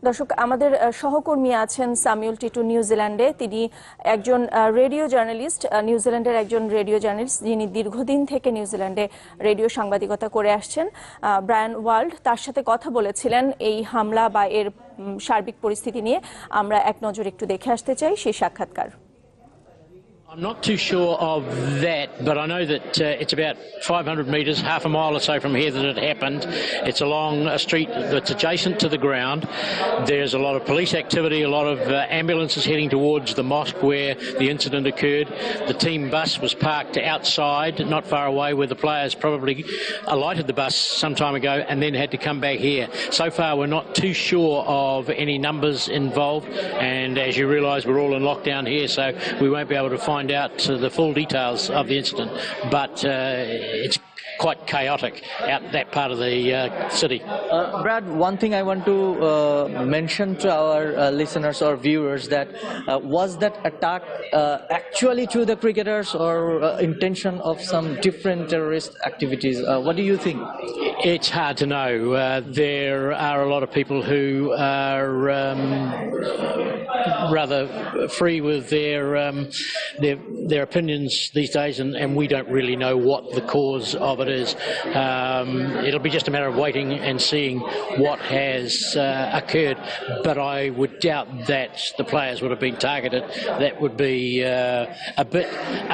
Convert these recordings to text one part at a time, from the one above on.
দর্শক, আমাদের সহকর্মী আছেন সামিউল টিটু নিউজিল্যান্ডে। তিনি একজন রেডিও জার্নালিস্ট, নিউজিল্যান্ডের একজন রেডিও জার্নালিস্ট, যিনি দীর্ঘদিন থেকে নিউজিল্যান্ডে রেডিও সাংবাদিকতা করে আসছেন। ব্রায়ান ওয়ার্ল্ড তার সাথে কথা বলেছিলেন এই হামলা বা এর সার্বিক পরিস্থিতি নিয়ে। আমরা এক নজর একটু দেখে আসতে চাই সেই সাক্ষাৎকার। I'm not too sure of that, but I know that it's about 500 metres, half a mile or so from here that it happened. It's along a street that's adjacent to the ground. There's a lot of police activity, a lot of ambulances heading towards the mosque where the incident occurred. The team bus was parked outside, not far away, where the players probably alighted the bus some time ago and then had to come back here. So far, we're not too sure of any numbers involved, and as you realise, we're all in lockdown here, so we won't be able to find out the full details of the incident, but it's quite chaotic out that part of the city. Brad, one thing I want to mention to our listeners or viewers that was that attack actually to the cricketers or intention of some different terrorist activities? What do you think? It's hard to know. There are a lot of people who are rather free with their opinions these days, and we don't really know what the cause of it is. It'll be just a matter of waiting and seeing what has occurred, but I would doubt that the players would have been targeted. That would be a bit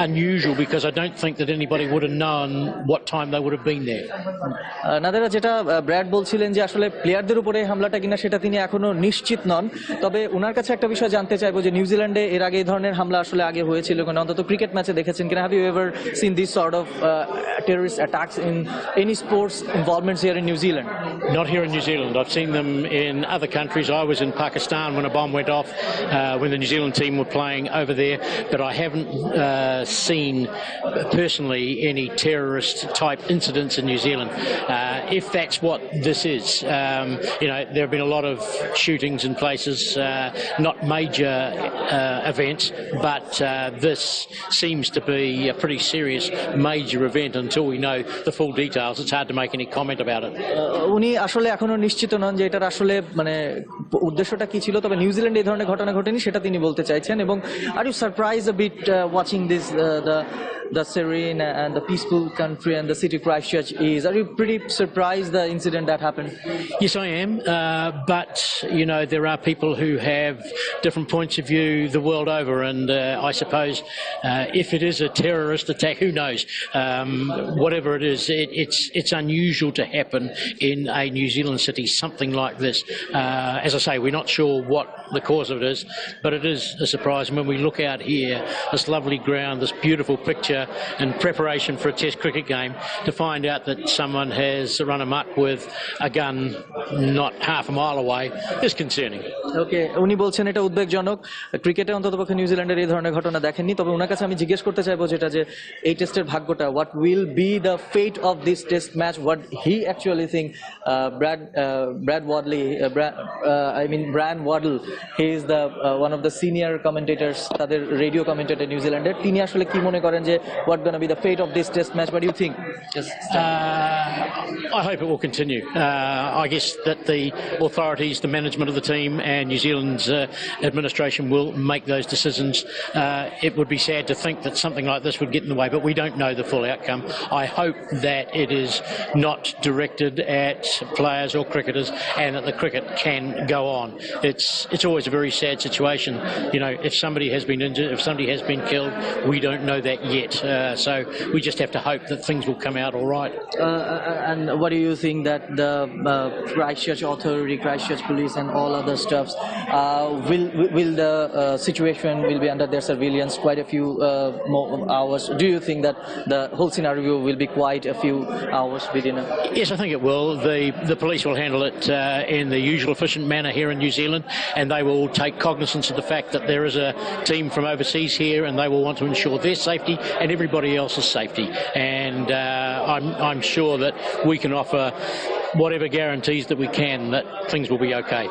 unusual, because I don't think that anybody would have known what time they would have been there. Nadera, যেটা Brad বলছিলেন যে আসলে প্লেয়ারদের উপরে হামলাটা কিনা সেটা তিনি এখনো নিশ্চিত নন, তবে ওনার কাছে একটা বিষয় জানতে চাইবো যে নিউজিল্যান্ডে এর আগে এই ধরনের হামলা আসলে আগে হয়েছিল কিনা, অন্তত ক্রিকেট ম্যাচে দেখেছেন কিনা? Have you ever seen this sort of terrorist attacks in any sports involvements here in New Zealand? Not here in New Zealand. I've seen them in other countries. I was in Pakistan when a bomb went off when the New Zealand team were playing over there, but I haven't seen personally any terrorist type incidents in New Zealand. If that's what this is, there have been a lot of shootings in places, not major events, but this seems to be a pretty serious major event. Until we know the full details, it's hard to make any comment about it. উনি আসলে এখনো নিশ্চিত নন যে এটার আসলে মানে উদ্দেশ্যটা কি ছিল, তবে নিউজিল্যান্ডে এই ধরনের ঘটনা ঘটেনি সেটা তিনি বলতে চাইছেন। এবং are you surprise a bit watching this the serene and the peaceful country and the city of Christchurch is? Are you pretty surprised the incident that happened? Yes, I am, but there are people who have different points of view the world over, and I suppose if it is a terrorist attack, who knows? Whatever it is, it's unusual to happen in a New Zealand city, something like this. As I say, we're not sure what the cause of it is, but it is a surprise. And when we look out here, this lovely ground, this beautiful picture in preparation for a test cricket game, to find out that someone has run amok with a gun not half a mile away is concerning. ওকে, উনি বলছেন এটা উদ্বেগজনক। ক্রিকেটে অন্ততপক্ষে নিউজিল্যান্ডের এই ধরনের ঘটনা দেখেননি, তবে ওনার কাছে আমি জিজ্ঞেস করতে চাইবো যেটা যে এই টেস্টের ভাগ্যটা, what will be the fate of this test match, what he actually think. Brad Wadley, Brian Waddle, he is the one of the senior commentators, তাদের রেডিও কমেন্টেটর নিউজিল্যান্ডের। তিনি আসলে কি মনে করেন যে what going to be the fate of this test match? What do you think? I hope it will continue. I guess that the authorities, the management of the team and New Zealand's administration will make those decisions. It would be sad to think that something like this would get in the way, but we don't know the full outcome. I hope that it is not directed at players or cricketers, and that the cricket can go on. It's always a very sad situation. If somebody has been injured, if somebody has been killed, we don't know that yet. So we just have to hope that things will come out all right. And what do you think that the Christchurch authority, Christchurch police and all other stuffs, will the situation will be under their surveillance quite a few more hours? Do you think that the whole scenario will be quite a few hours within a... Yes, I think it will. The police will handle it in the usual efficient manner here in New Zealand, and they will take cognizance of the fact that there is a team from overseas here, and they will want to ensure their safety and everybody else's safety. And I'm sure that we can offer whatever guarantees that we can that things will be okay.